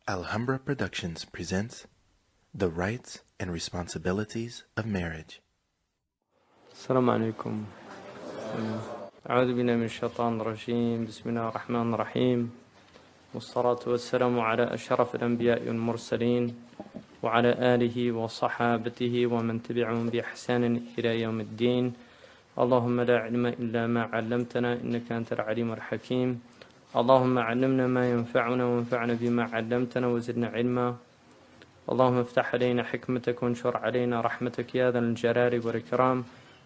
Alhambra Productions presents The Rights and Responsibilities of Marriage. السلام عليكم. أعوذ بالله من الشيطان الرجيم. بسم الله الرحمن الرحيم. والصلاة والسلام على أشرف الأنبياء والمرسلين وعلى آله وصحابته ومن تبعهم بإحسان إلى يوم الدين. اللهم لا علم إلا ما علمتنا إنك أنت العليم الحكيم. اللهم علمنا ما ينفعنا وانفعنا بما علمتنا وزدنا علما. اللهم افتح علينا حكمتك وانشر علينا رحمتك يا ذا الجلال والإكرام.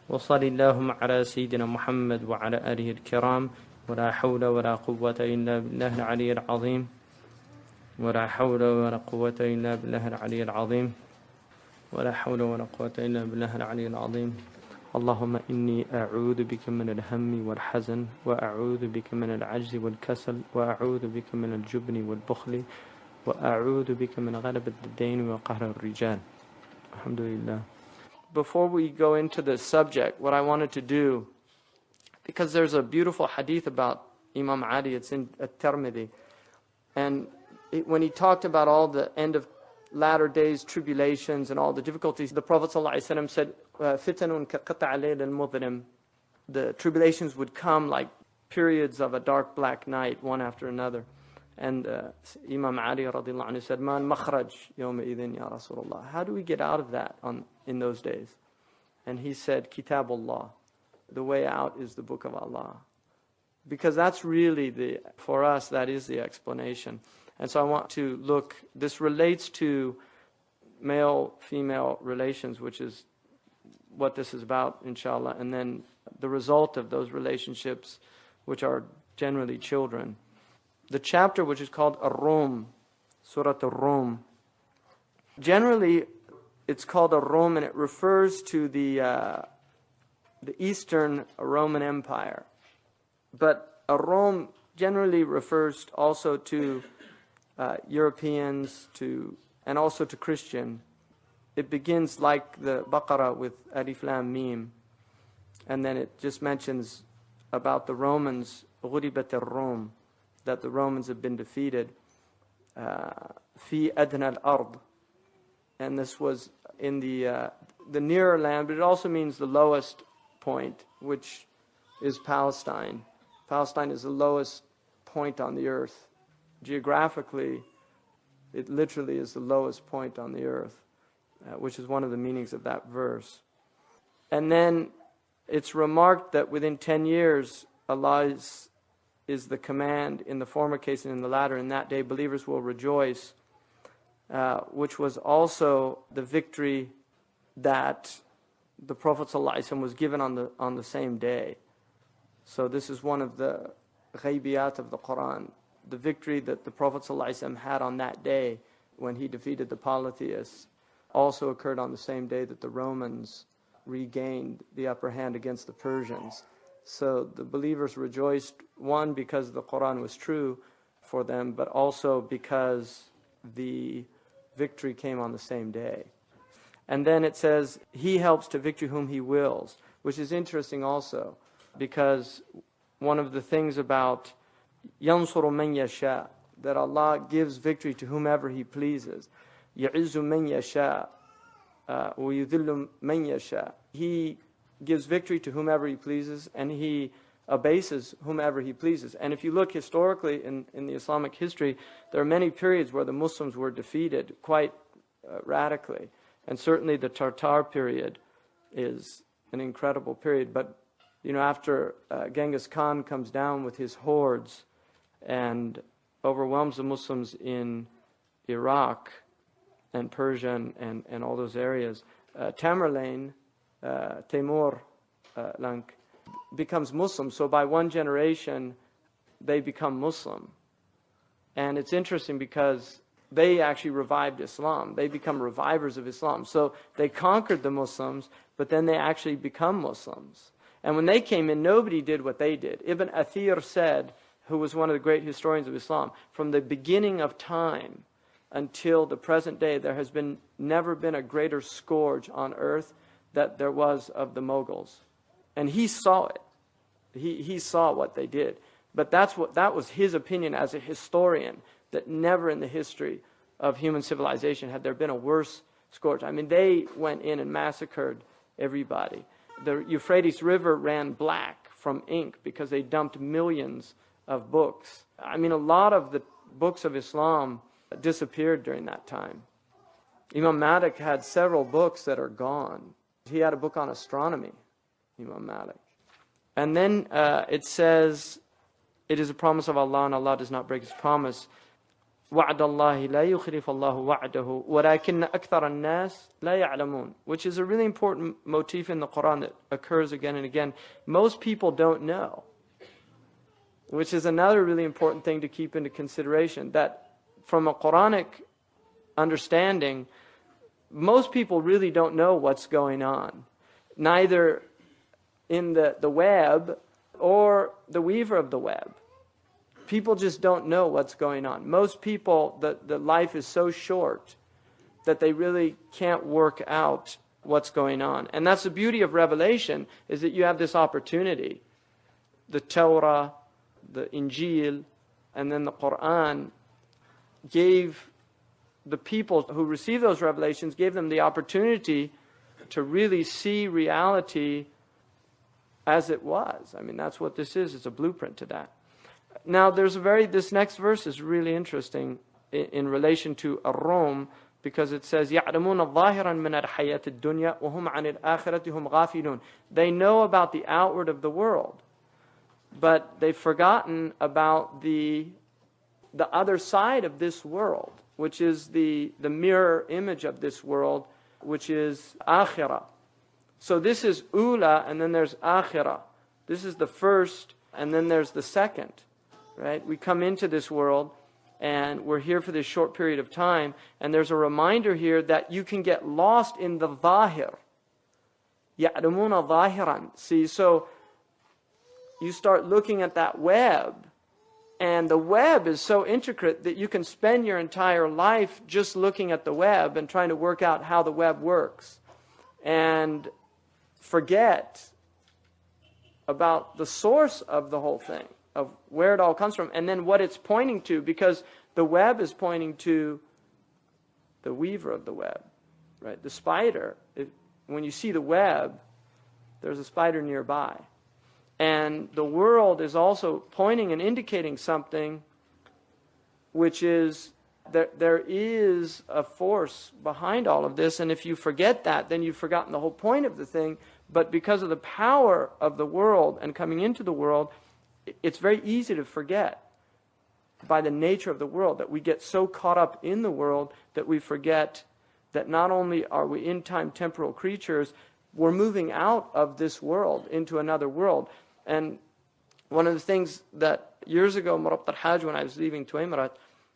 وصل اللهم على سيدنا محمد وعلى آله الكرام. ولا حول ولا قوة إلا بالله العلي العظيم. ولا حول ولا قوة إلا بالله العلي العظيم. ولا حول ولا قوة إلا بالله العلي العظيم. اللهم إني أعوذ بك من الهم والحزن وأعوذ بك من العجز والكسل وأعوذ بك من الجبن والبخل وأعوذ بك من غلبة الدين وقهر الرجال. Alhamdulillah. Before we go into the subject, what I wanted to do, because there's a beautiful hadith about Imam Ali, it's in At-Tirmidhi, and when he talked about all the end of latter days tribulations and all the difficulties, the Prophet ﷺ said, "Fitanun kaqita' al-layl al-mudhlim." The tribulations would come like periods of a dark black night, one after another. And Imam Ali radiallahu anhu said, "Man makhraj yawma idhin ya Rasulullah." How do we get out of that in those days? And he said, "Kitabullah." The way out is the Book of Allah. Because that's really for us, that is the explanation. And so I want to look, this relates to male-female relations, which is what this is about, inshallah, and then the result of those relationships, which are generally children. The chapter which is called Ar-Rum, Surah Ar-Rum. Generally, it's called Ar-Rum, and it refers to the Eastern Roman Empire. But Ar-Rum generally refers also to Europeans, and also to Christian. It begins like the Baqarah with Alif Lam Mim, and then it just mentions about the Romans, غُلِبَتِ الرُّوم, that the Romans have been defeated. Fi adna al-ard, and this was in the nearer land, but it also means the lowest point, which is Palestine. Palestine is the lowest point on the earth. Geographically, it literally is the lowest point on the earth, which is one of the meanings of that verse. And then it's remarked that within 10 years, Allah is the command in the former case and in the latter. In that day, believers will rejoice, which was also the victory that the Prophet ﷺ was given on the same day. So this is one of the ghaibiyat of the Quran. The victory that the Prophet ﷺ had on that day when he defeated the polytheists also occurred on the same day that the Romans regained the upper hand against the Persians. So the believers rejoiced, one, because the Quran was true for them, but also because the victory came on the same day. And then it says, He helps to victory whom He wills, which is interesting also, because one of the things about يَنْصُرُ مَنْ يَشَاءُ, that Allah gives victory to whomever He pleases. يَعِزُّ مَنْ يَشَاءُ وَيُذِلُّ مَنْ يَشَاءُ. He gives victory to whomever He pleases, and He abases whomever He pleases. And if you look historically in the Islamic history, there are many periods where the Muslims were defeated quite radically. And certainly the Tartar period is an incredible period. But after Genghis Khan comes down with his hordes and overwhelms the Muslims in Iraq and Persia and all those areas, Tamerlane, Timur Lenk, becomes Muslim. So by one generation, they become Muslim. And it's interesting because they actually revived Islam. They become revivers of Islam. So they conquered the Muslims, but then they actually become Muslims. And when they came in, nobody did what they did. Ibn Athir said, who was one of the great historians of Islam, from the beginning of time until the present day, there has never been a greater scourge on earth that there was of the Mughals. And he saw it. He saw what they did. But that was his opinion as a historian, that never in the history of human civilization had there been a worse scourge. I mean, they went in and massacred everybody. The Euphrates River ran black from ink because they dumped millions of books. I mean, a lot of the books of Islam disappeared during that time. Imam Malik had several books that are gone. He had a book on astronomy, Imam Malik. And then it says, it is a promise of Allah and Allah does not break His promise. وَعْدَ اللَّهِ لَا يُخْلِفَ اللَّهُ وَعْدَهُ وَلَكِنَّ أَكْثَرَ النَّاسِ لَا يَعْلَمُونَ, which is a really important motif in the Quran that occurs again and again. Most people don't know, which is another really important thing to keep into consideration, that from a Quranic understanding, most people really don't know what's going on, neither in the web or the weaver of the web. People just don't know what's going on. Most people, the life is so short that they really can't work out what's going on. And that's the beauty of revelation, is that you have this opportunity. The Torah, the Injil, and then the Quran gave the people who received those revelations, gave them the opportunity to really see reality as it was. I mean, that's what this is. It's a blueprint to that. Now, this next verse is really interesting in relation to Rome, because it says, يَعْلَمُونَ ظَاهِرًا مِنَ الْحَيَاةِ الدُّنْيَا وَهُمْ عَنِ الْآخِرَةِ هُمْ غَافِلُونَ. They know about the outward of the world, but they've forgotten about the other side of this world, which is the mirror image of this world, which is akhirah. So this is ula, and then there's akhirah. This is the first, and then there's the second. Right? We come into this world, and we're here for this short period of time, and there's a reminder here that you can get lost in the zahir. يَعْلَمُونَ ظَاهِرًا. See, so you start looking at that web, and the web is so intricate that you can spend your entire life just looking at the web and trying to work out how the web works, and forget about the source of the whole thing, of where it all comes from, and then what it's pointing to, because the web is pointing to the weaver of the web, right? The spider. When you see the web, there's a spider nearby. And the world is also pointing and indicating something, which is that there is a force behind all of this, and if you forget that, then you've forgotten the whole point of the thing. But because of the power of the world and coming into the world, it's very easy to forget, by the nature of the world, that we get so caught up in the world that we forget that not only are we in-time temporal creatures, we're moving out of this world into another world. And one of the things that years ago, Murabt al-Hajj, when I was leaving Tuaymarat,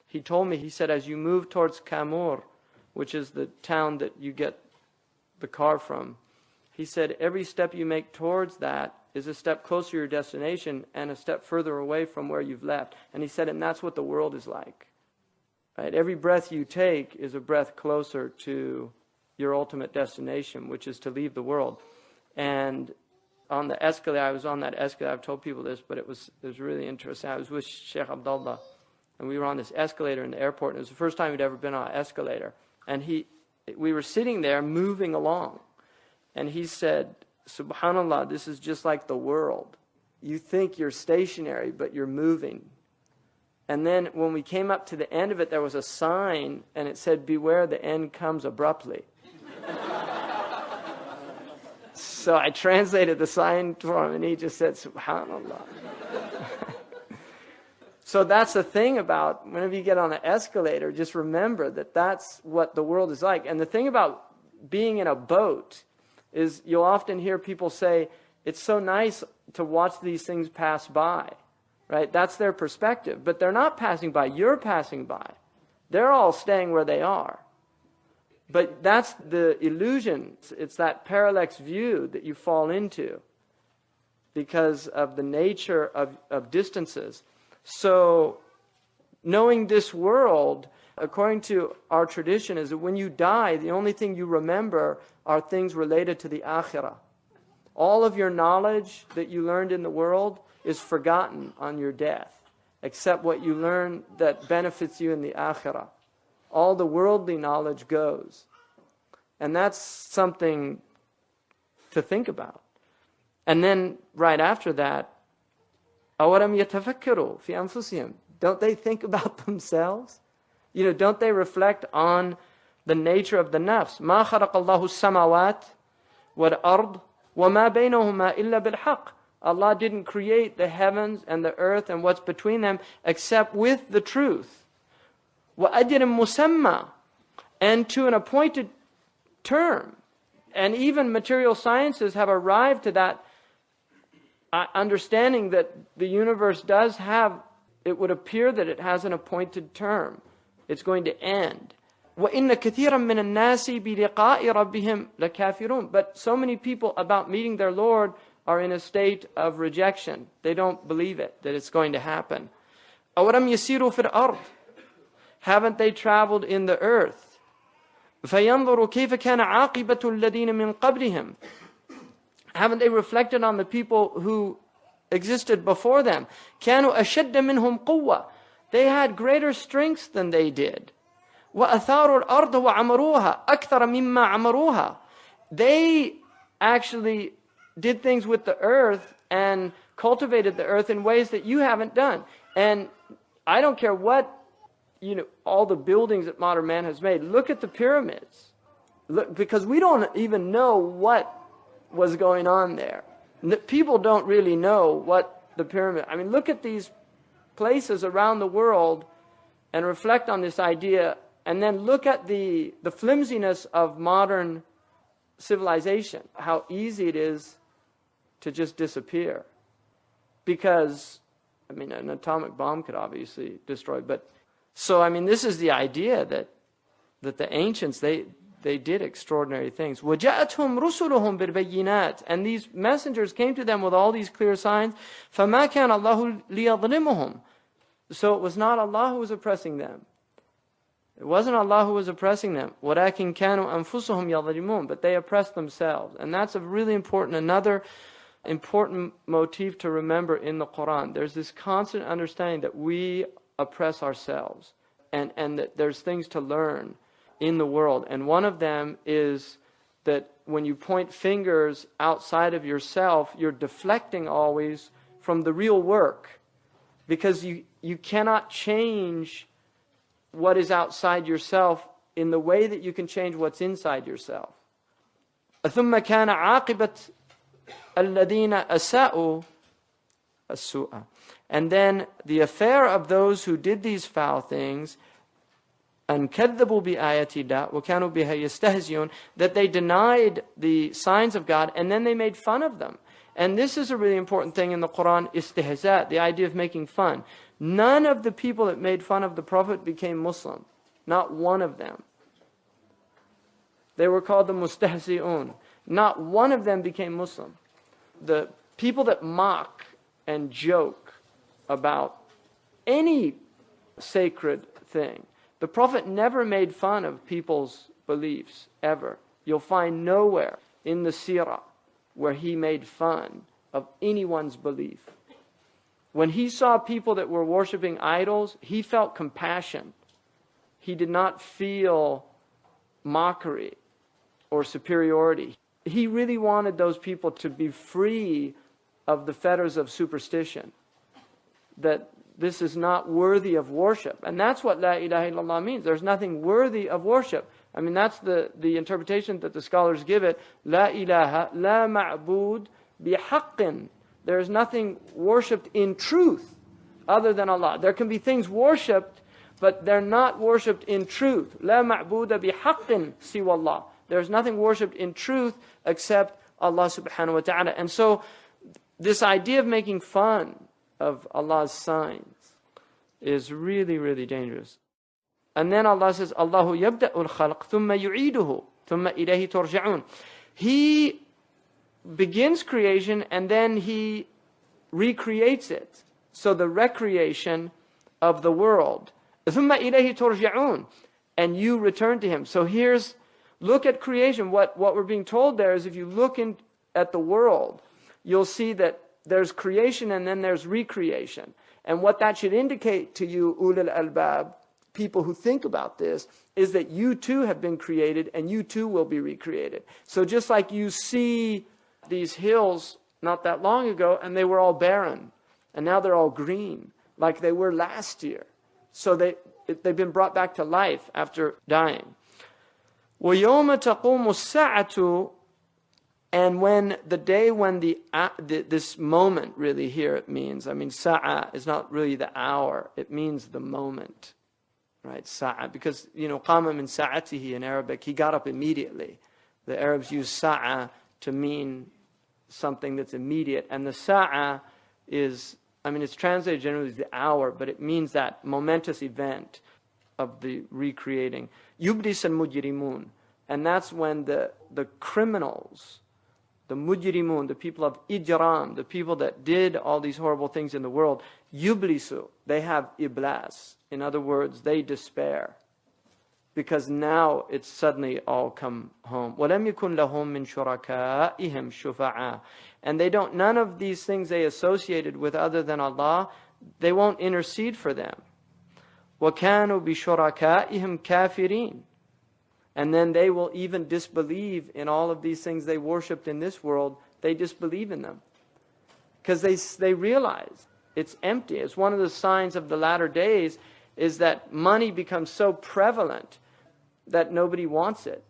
he told me, he said, as you move towards Kamur, which is the town that you get the car from, he said, every step you make towards that is a step closer to your destination and a step further away from where you've left. And he said, and that's what the world is like. Right? Every breath you take is a breath closer to your ultimate destination, which is to leave the world. And on the escalator, I was on that escalator, I've told people this, but it was really interesting. I was with Shaykh Abdullah, and we were on this escalator in the airport, and it was the first time we'd ever been on an escalator. And we were sitting there moving along, and he said, Subhanallah, this is just like the world. You think you're stationary, but you're moving. And then when we came up to the end of it, there was a sign, and it said, beware, the end comes abruptly. So I translated the sign for him, and he just said, Subhanallah. So that's the thing about whenever you get on an escalator, just remember that that's what the world is like. And the thing about being in a boat is you'll often hear people say, it's so nice to watch these things pass by, right? That's their perspective. But they're not passing by. You're passing by. They're all staying where they are. But that's the illusion. It's that parallax view that you fall into because of the nature of distances. So knowing this world, according to our tradition, is that when you die, the only thing you remember are things related to the akhirah. All of your knowledge that you learned in the world is forgotten on your death, except what you learn that benefits you in the akhirah. all the worldly knowledge goes. And that's something to think about. And then right after that, أَوَلَمْ يَتَفَكَّرُوا فِي أَنفُسِهِمْ. Don't they think about themselves? Don't they reflect on the nature of the nafs? مَا خَلَقَ اللَّهُ السَّمَاوَاتِ وَالْأَرْضِ وَمَا بَيْنَهُمَا إِلَّا بِالْحَقِّ. Allah didn't create the heavens and the earth and what's between them except with the truth. وَأَجْرٍ مُسَمَّى. And to an appointed term. And even material sciences have arrived to that understanding that the universe does have, it would appear that it has an appointed term. It's going to end. وَإِنَّ كَثِيرًا مِّنَ النَّاسِ بِلِقَاءِ رَبِّهِمْ لَكَافِرُونَ. But so many people about meeting their Lord are in a state of rejection. They don't believe it, that it's going to happen. أَوَلَمْ يَسِيرُوا فِي الْأَرْضِ. Haven't they traveled in the earth? فَيَنْظُرُوا كَيْفَ كَانَ عَاقِبَةُ الَّذِينَ مِنْ قَبْلِهِمْ. Haven't they reflected on the people who existed before them? كَانُوا أَشَدَّ مِنْهُمْ قُوَّةً. They had greater strengths than they did. وَأَثَارُوا الْأَرْضَ وَعَمَرُوهَا أَكْثَرَ مِمَّا عَمَرُوهَا. They actually did things with the earth and cultivated the earth in ways that you haven't done. And I don't care what, all the buildings that modern man has made. Look at the pyramids. Look, because we don't even know what was going on there. People don't really know what the pyramid... look at these places around the world and reflect on this idea, and then look at the flimsiness of modern civilization, how easy it is to just disappear. Because, an atomic bomb could obviously destroy, but... So, this is the idea that the ancients, they did extraordinary things. وَجَاءَتْهُمْ رُسُلُهُمْ بِالْبَيِّنَاتِ. And these messengers came to them with all these clear signs. فَمَا كَانَ اللَّهُ لِيَظْلِمُهُمْ. So it was not Allah who was oppressing them. It wasn't Allah who was oppressing them. وَلَكِنْ كَانُوا أَنفُسُهُمْ يَظْلِمُونَ. But they oppressed themselves. And that's another important motif to remember in the Quran. There's this constant understanding that we oppress ourselves. And that there's things to learn in the world. And one of them is that when you point fingers outside of yourself, you're deflecting always from the real work. Because you cannot change what is outside yourself in the way that you can change what's inside yourself. ثُمَّ كَانَ عَاقِبَةَ الَّذِينَ أَسَاءُوا السُّوءَ. And then the affair of those who did these foul things, أَنْ كَذَّبُوا بِآيَاتِ اللَّهِ وَكَانُوا بِهَا يَسْتَهْزِئُونَ, that they denied the signs of God and then they made fun of them. And this is a really important thing in the Quran, istihza, the idea of making fun. None of the people that made fun of the Prophet became Muslim. Not one of them. They were called the mustahzi'un. Not one of them became Muslim. The people that mock and joke about any sacred thing, the Prophet never made fun of people's beliefs, ever. You'll find nowhere in the seerah where he made fun of anyone's belief. When he saw people that were worshiping idols, he felt compassion. He did not feel mockery or superiority. He really wanted those people to be free of the fetters of superstition. That this is not worthy of worship. And that's what La ilaha illallah means. There's nothing worthy of worship. That's the interpretation that the scholars give it. La ilaha, la ma'bud bihaqqin. There is nothing worshipped in truth other than Allah. There can be things worshipped, but they're not worshipped in truth. La ma'buda bihaqqin siwa Allah. There's nothing worshipped in truth except Allah subhanahu wa ta'ala. And so this idea of making fun of Allah's signs is really, really dangerous. And then Allah says, Allahu yabda'ul khalq thumma yu'iduhu thumma ilayhi turja'un. He begins creation and then He recreates it. So the recreation of the world. Thumma ilayhi turja'un. And you return to Him. So look at creation. What we're being told there is if you look at the world, you'll see that there's creation and then there's recreation. And what that should indicate to you, ulul albab, people who think about this is that you too have been created and you too will be recreated. So just like you see these hills not that long ago and they were all barren and now they're all green like they were last year. So they've been brought back to life after dying. وَيَوْمَ تَقُومُ السَّاعَةُ. And when the day when this moment really here it means, I mean, sa'a is not really the hour, it means the moment, right? Sa'a, because, qama min sa'atihi in Arabic, he got up immediately. The Arabs use sa'a to mean something that's immediate. And the sa'a is, it's translated generally as the hour, but it means that momentous event of the recreating. Yubdis al-mujrimun. And that's when the criminals, the mujrimun, the people of ijram, the people that did all these horrible things in the world, yublisu, they have iblas. In other words, they despair. Because now it's suddenly all come home. وَلَمْ يَكُنْ لَهُمْ مِنْ شُرَكَائِهِمْ شُفَعَاء. And none of these things they associated with other than Allah, they won't intercede for them. وَكَانُوا بِشُرَكَائِهِمْ كَافِرِينَ. And then they will even disbelieve in all of these things they worshipped in this world. They disbelieve in them. Because they realize it's empty. It's one of the signs of the latter days is that money becomes so prevalent that nobody wants it.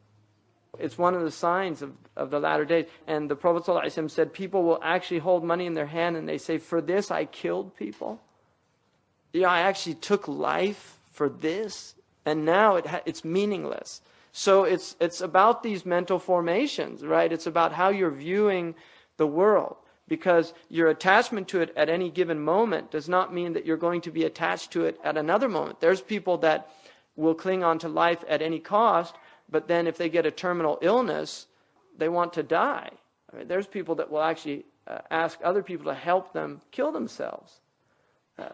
It's one of the signs of the latter days. And the Prophet ﷺ said people will actually hold money in their hand and they say, for this I killed people. I actually took life for this. And now it's meaningless. So it's about these mental formations, right? It's about how you're viewing the world. Because your attachment to it at any given moment does not mean that you're going to be attached to it at another moment. There's people that will cling on to life at any cost, but then if they get a terminal illness, they want to die. There's people that will actually ask other people to help them kill themselves.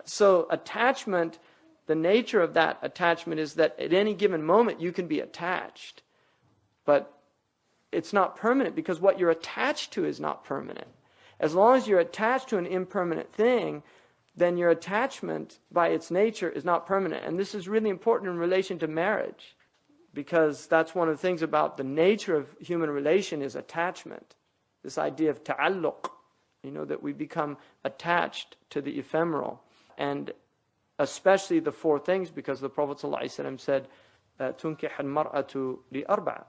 So attachment, the nature of that attachment is that at any given moment you can be attached. But it's not permanent because what you're attached to is not permanent. As long as you're attached to an impermanent thing, then your attachment by its nature is not permanent. And this is really important in relation to marriage, because that's one of the things about the nature of human relation is attachment. This idea of ta'alluq, that we become attached to the ephemeral. And especially the four things, because the Prophet ﷺ said, تُنْكِحَ الْمَرْأَةُ لِأَرْبَعَ.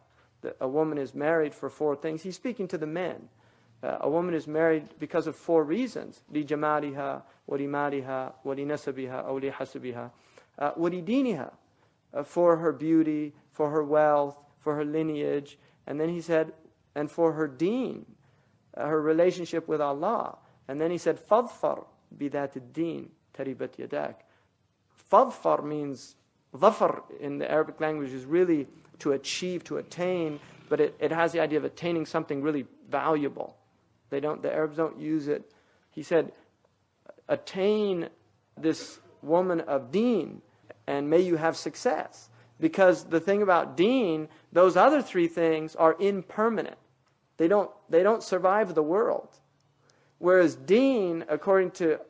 A woman is married for four things. He's speaking to the men. A woman is married because of four reasons. لِجَمَالِهَا وَلِمَالِهَا وَلِنَسَبِهَا أَوْ لِحَسَبِهَا وَلِدِينِهَا. For her beauty, for her wealth, for her lineage. And then he said, and for her deen, her relationship with Allah. And then he said, فَضْفَرْ بِذَاتِ الدِّينِ تَرِبَتْ يَدَاكَ. Fadfar means, dhafar in the Arabic language is really to achieve, to attain, but it has the idea of attaining something really valuable. The Arabs don't use it. He said, attain this woman of deen and may you have success. Because the thing about deen, those other three things are impermanent. They don't survive the world. Whereas deen, according to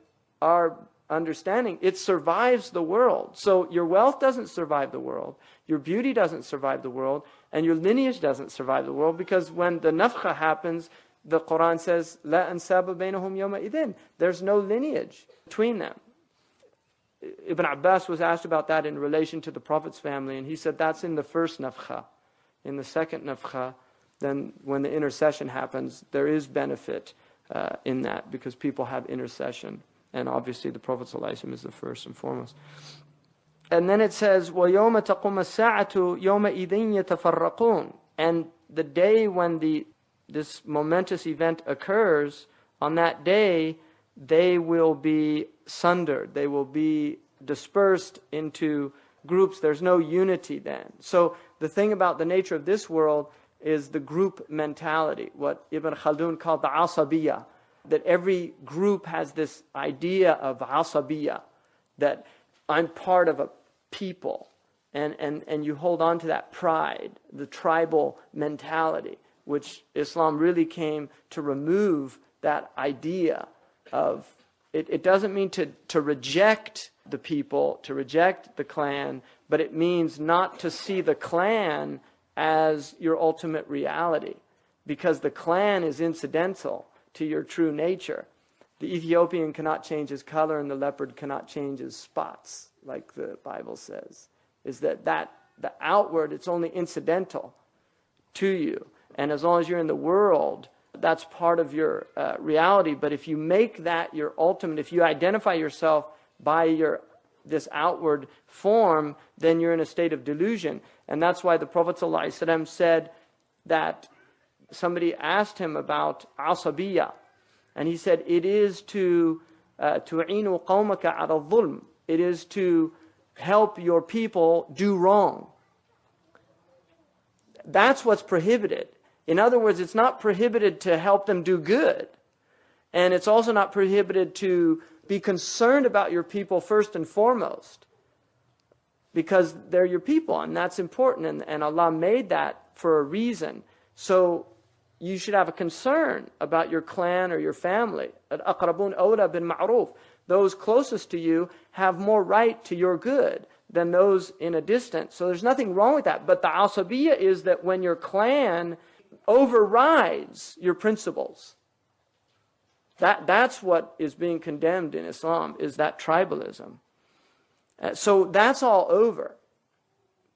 our understanding, it survives the world. So your wealth doesn't survive the world, your beauty doesn't survive the world, and your lineage doesn't survive the world, because when the nafkha happens, the Quran says, لا أنساب بينهم يومئذ. There's no lineage between them. Ibn Abbas was asked about that in relation to the Prophet's family, and he said that's in the first nafkha. In the second nafkha, then when the intercession happens, there is benefit in that, because people have intercession. And obviously the Prophet ﷺ is the first and foremost. And then it says, وَيَوْمَ تَقُمَ السَّاعَةُ يَوْمَئِذٍ يَتَفَرَّقُونَ. And the day when this momentous event occurs, on that day, they will be sundered. They will be dispersed into groups. There's no unity then. So the thing about the nature of this world is the group mentality, what Ibn Khaldun called the asabiyah. That every group has this idea of asabiyah, that I'm part of a people, and you hold on to that pride, the tribal mentality, which Islam really came to remove that idea of, it doesn't mean to reject the people, to reject the clan, but it means not to see the clan as your ultimate reality, because the clan is incidental to your true nature. The Ethiopian cannot change his color, and the leopard cannot change his spots, like the Bible says. Is that the outward, it's only incidental to you. And as long as you're in the world, that's part of your reality. But if you make that your ultimate, if you identify yourself by this outward form, then you're in a state of delusion. And that's why the Prophet ﷺ said that somebody asked him about asabiyya. And he said, it is to tu'inu qawmaka ala dhulm. It is to help your people do wrong. That's what's prohibited. In other words, it's not prohibited to help them do good. And it's also not prohibited to be concerned about your people first and foremost, because they're your people, and that's important. And Allah made that for a reason. So you should have a concern about your clan or your family. Al-aqrabun awla bin ma'ruf. Those closest to you have more right to your good than those in a distance. So there's nothing wrong with that. But the asabiyya is that when your clan overrides your principles. That's what is being condemned in Islam, is that tribalism. So that's all over.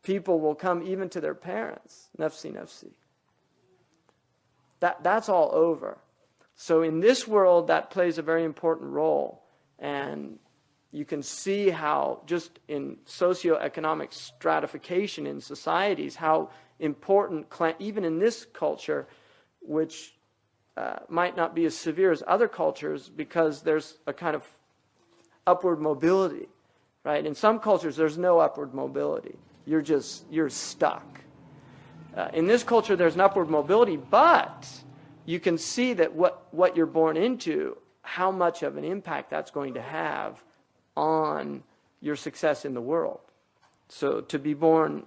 People will come even to their parents. Nafsi, nafsi. That's all over. So in this world, that plays a very important role. And you can see how just in socioeconomic stratification in societies, how important, even in this culture, which might not be as severe as other cultures, because there's a kind of upward mobility, right? In some cultures, there's no upward mobility. You're stuck. In this culture, there's an upward mobility, but you can see that what you're born into, how much of an impact that's going to have on your success in the world. So to be born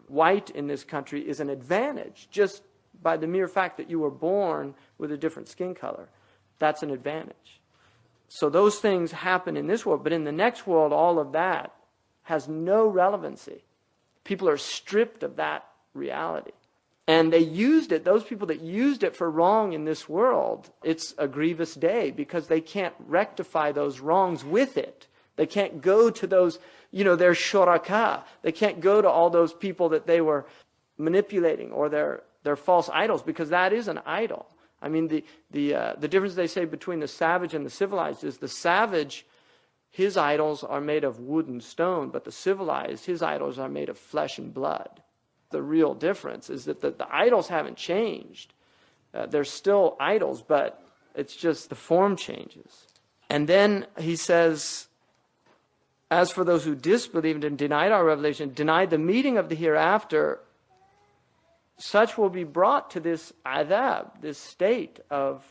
white in this country is an advantage, just by the mere fact that you were born with a different skin color. That's an advantage. So those things happen in this world, but in the next world, all of that has no relevancy. People are stripped of that reality. And they used it, those people that used it for wrong in this world, it's a grievous day, because they can't rectify those wrongs with it. They can't go to those, their shuraka. They can't go to all those people that they were manipulating, or their false idols, because that is an idol. I mean, the difference they say between the savage and the civilized is the savage, his idols are made of wood and stone, but the civilized, his idols are made of flesh and blood. The real difference is that the idols haven't changed. They're still idols, but it's just the form changes. And then he says, as for those who disbelieved and denied our revelation, denied the meeting of the hereafter, such will be brought to this adhab, this state of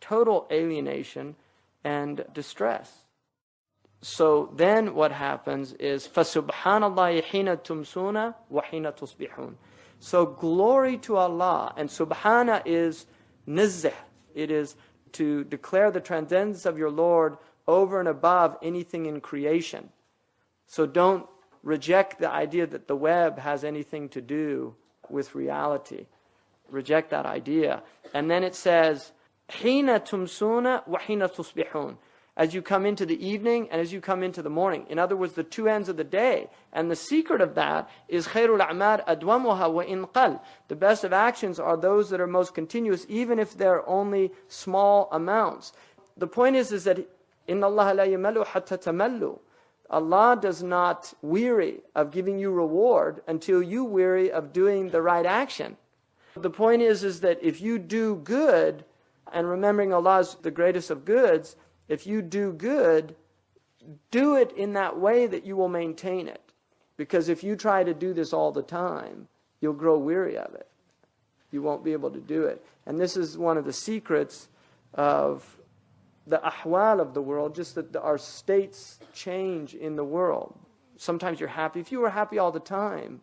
total alienation and distress. So then what happens is, فَسُبْحَانَ اللَّهِ حِينَ تُمْسُونَ وَحِينَ تُصْبِحُونَ. So glory to Allah. And subhana is nizzah. It is to declare the transcendence of your Lord over and above anything in creation. So don't reject the idea that the web has anything to do with reality. Reject that idea. And then it says, حِينَ تُمْسُونَ وَحِينَ تُصْبِحُونَ. As you come into the evening and as you come into the morning. In other words, the two ends of the day. And the secret of that is خَيْرُ الْأَعْمَالِ أَدْوَمُهَا وَإِنْ قَلْ. The best of actions are those that are most continuous, even if they're only small amounts. The point is that إِنَّ اللَّهَ لَا يَمَلُّ حَتَّى تَمَلُّ. Allah does not weary of giving you reward until you weary of doing the right action. The point is that if you do good, and remembering Allah is the greatest of goods, if you do good, do it in that way that you will maintain it. Because if you try to do this all the time, you'll grow weary of it. You won't be able to do it. And this is one of the secrets of the ahwal of the world, just that our states change in the world. Sometimes you're happy. If you were happy all the time,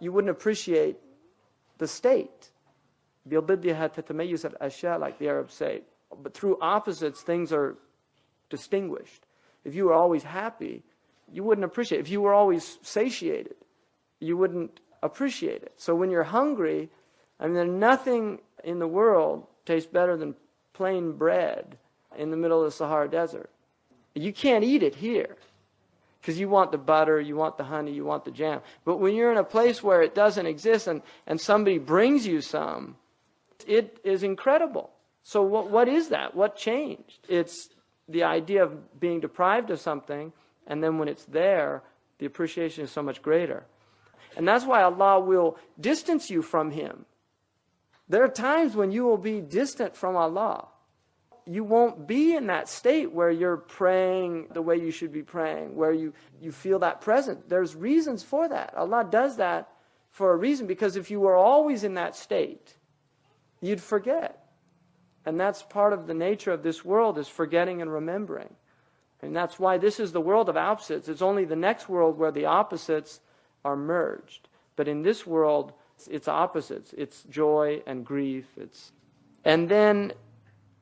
you wouldn't appreciate the state. بِضِدِّهَا تَتَمَيُّزَ الْأَشْيَاء, like the Arabs say. But through opposites, things are distinguished. If you were always happy, you wouldn't appreciate it. If you were always satiated, you wouldn't appreciate it. So when you're hungry, I mean, there's nothing in the world tastes better than plain bread in the middle of the Sahara Desert. You can't eat it here because you want the butter, you want the honey, you want the jam. But when you're in a place where it doesn't exist and somebody brings you some, it is incredible. So what is that? What changed? It's the idea of being deprived of something, and then when it's there, the appreciation is so much greater. And that's why Allah will distance you from Him. There are times when you will be distant from Allah. You won't be in that state where you're praying the way you should be praying, where you feel that presence. There's reasons for that. Allah does that for a reason, because if you were always in that state, you'd forget. And that's part of the nature of this world, is forgetting and remembering. And that's why this is the world of opposites. It's only the next world where the opposites are merged. But in this world, it's opposites. It's joy and grief. And then,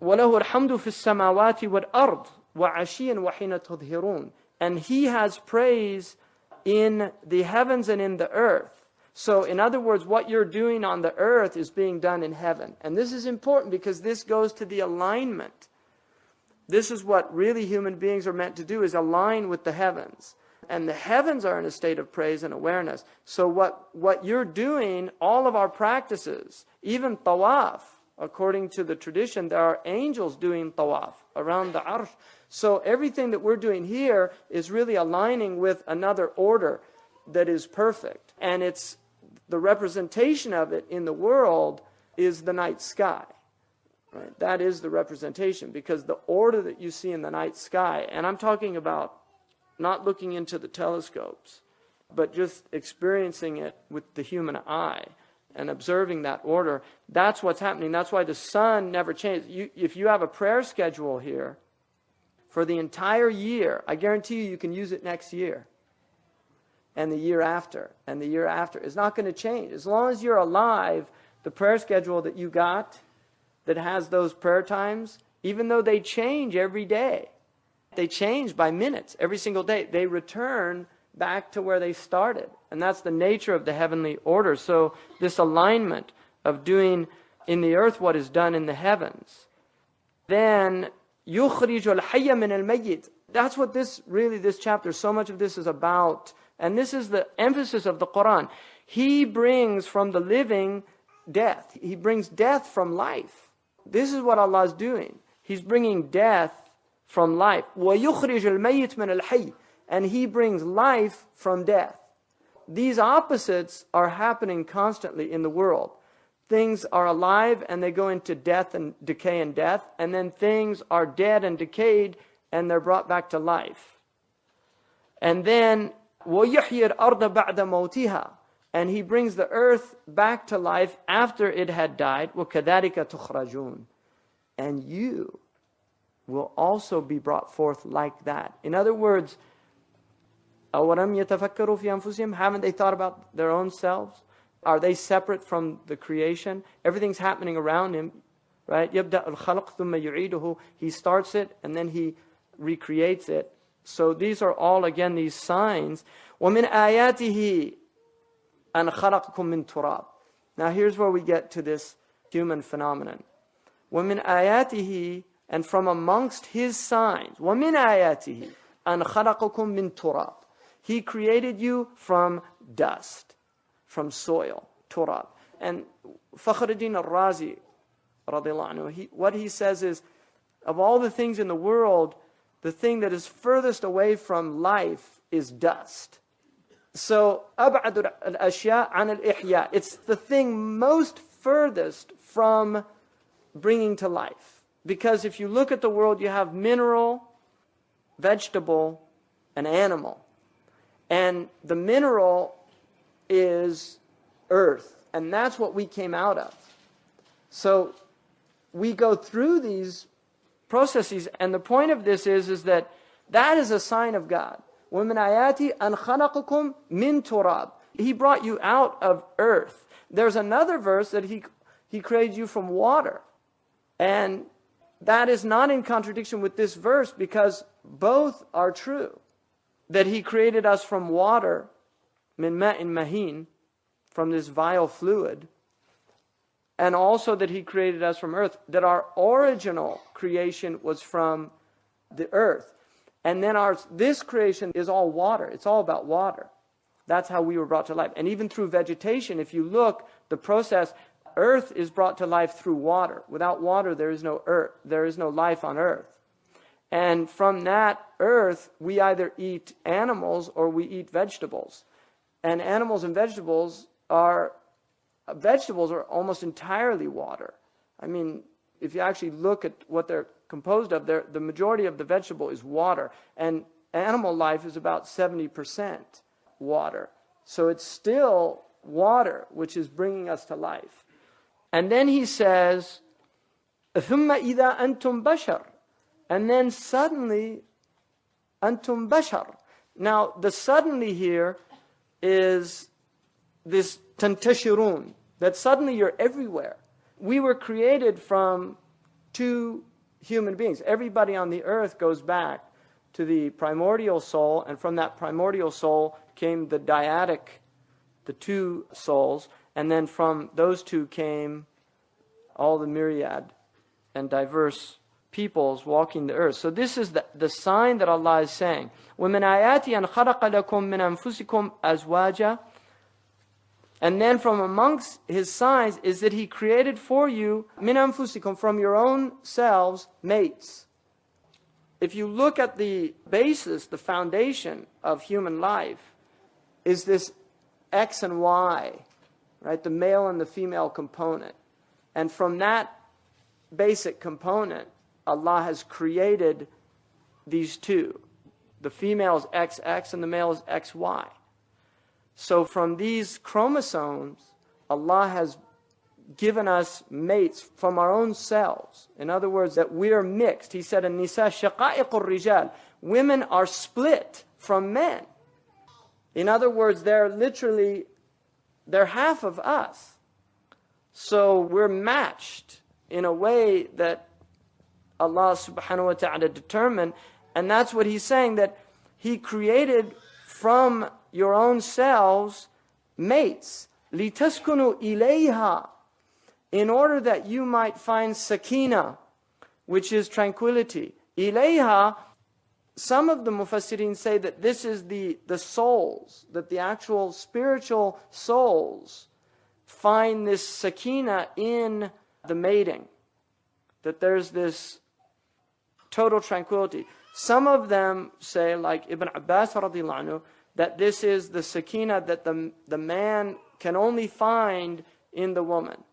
وَلَهُ الْحَمْدُ فِي السَّمَاوَاتِ وَالْأَرْضِ وَعَشِيًّا وَحِينَ تُظْهِرُونَ. And He has praise in the heavens and in the earth. So, in other words, what you're doing on the earth is being done in heaven. And this is important because this goes to the alignment. This is what really human beings are meant to do, is align with the heavens. And the heavens are in a state of praise and awareness. So what you're doing, all of our practices, even tawaf, according to the tradition, there are angels doing tawaf around the arsh. So everything that we're doing here is really aligning with another order that is perfect. And it's the representation of it in the world is the night sky. Right? That is the representation, because the order that you see in the night sky, and I'm talking about not looking into the telescopes, but just experiencing it with the human eye and observing that order, that's what's happening. That's why the sun never changes. If you have a prayer schedule here for the entire year, I guarantee you can use it next year. And the year after, and the year after. It's not going to change. As long as you're alive, the prayer schedule that you got that has those prayer times, even though they change every day, they change by minutes every single day, they return back to where they started. And that's the nature of the heavenly order. So this alignment of doing in the earth what is done in the heavens. Then, يُخْرِجُ الْحَيَّ مِنَ الْمَيِّتِ. That's what this chapter, so much of this is about. And this is the emphasis of the Quran. He brings from the living death. He brings death from life. This is what Allah is doing. He's bringing death from life. وَيُخْرِجُ الْمَيِّتْ مِنَ الْحَيِّ. And He brings life from death. These opposites are happening constantly in the world. Things are alive and they go into death and decay and death. And then things are dead and decayed and they're brought back to life. And then وَيُحْيِي الْأَرْضَ بَعْدَ مَوْتِهَا. And He brings the earth back to life after it had died. وَكَذَلِكَ تُخْرَجُونَ. And you will also be brought forth like that. In other words, أَوَلَمْ يَتَفَكَّرُوا فِي أَنفُسِهِمْ. Haven't they thought about their own selves? Are they separate from the creation? Everything's happening around him, right? يَبْدَأُ الْخَلْقُ ثُمَّ يُعِيدُهُ. He starts it and then He recreates it. So these are all, again, these signs. وَمِنْ آيَاتِهِ أَنْ خَلَقَكُم مِّن تُرَابٍ. Now here's where we get to this human phenomenon. وَمِنْ آيَاتِهِ. And from amongst His signs, وَمِنْ آيَاتِهِ أَنْ خَلَقَكُم مِّن تُرَابٍ. He created you from dust, from soil, turab. And Fakhruddin al-Razi, radiallahu anhu, what he says is, of all the things in the world, the thing that is furthest away from life is dust. So, أَبْعَدُ الْأَشْيَاء عَنَ الْإِحْيَاء. It's the thing most furthest from bringing to life. Because if you look at the world, you have mineral, vegetable, and animal. And the mineral is earth. And that's what we came out of. So we go through these processes. And the point of this is that is a sign of God. وَمِنْ آيَاتِهِ أَنْ خَلَقَكُم مِّن تُرَابٍ. He brought you out of earth. There's another verse that He created you from water. And that is not in contradiction with this verse, because both are true. that He created us from water, min ma'in mahin, from this vile fluid, and also that He created us from earth, that our original creation was from the earth. And then this creation is all water. It's all about water. That's how we were brought to life. And even through vegetation, if you look, the process, earth is brought to life through water. Without water, there is no earth. There is no life on earth. And from that earth, we either eat animals or we eat vegetables. And animals and vegetables are almost entirely water. I mean, if you actually look at what they're composed of, the majority of the vegetable is water. And animal life is about 70% water. So it's still water which is bringing us to life. And then He says, ثُمَّ إِذَا أَنْتُمْ بَشَرٌ. And then suddenly, أَنْتُمْ بَشَرٌ. Now, the suddenly here is this تَنْتَشِرُونَ, that suddenly you're everywhere. We were created from two human beings. Everybody on the earth goes back to the primordial soul, and from that primordial soul came the dyadic, the two souls, and then from those two came all the myriad and diverse peoples walking the earth. So this is the sign that Allah is saying. وَمِنْ آيَاتِي أَنْ خَلَقَ لَكُم مِّنْ أَنفُسِكُمْ أَزْوَاجًا. And then from amongst His signs is that He created for you, مِنْ أَنفُسِكُمْ, from your own selves, mates. If you look at the basis, the foundation of human life, is this X and Y, right? The male and the female component. And from that basic component, Allah has created these two. The female is XX and the male is XY. So from these chromosomes, Allah has given us mates from our own selves. In other words, that we are mixed. He said, النساء شقائق الرجال. Women are split from men. In other words, they're half of us. So we're matched in a way that Allah subhanahu wa ta'ala determined. And that's what He's saying, that He created from your own selves mates. لِتَسْكُنُوا إِلَيْهَا. In order that you might find sakina, which is tranquility. إِلَيْهَا. Some of the mufassirin say that this is the souls, that the actual spiritual souls find this sakina in the mating. That there's this total tranquility. Some of them say, like Ibn Abbas radiallahu anhu, that this is the sakina that the man can only find in the woman.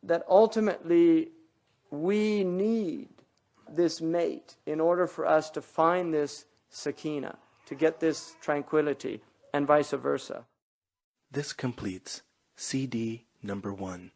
That ultimately we need this mate in order for us to find this sakina, to get this tranquility, and vice versa. This completes CD number 1.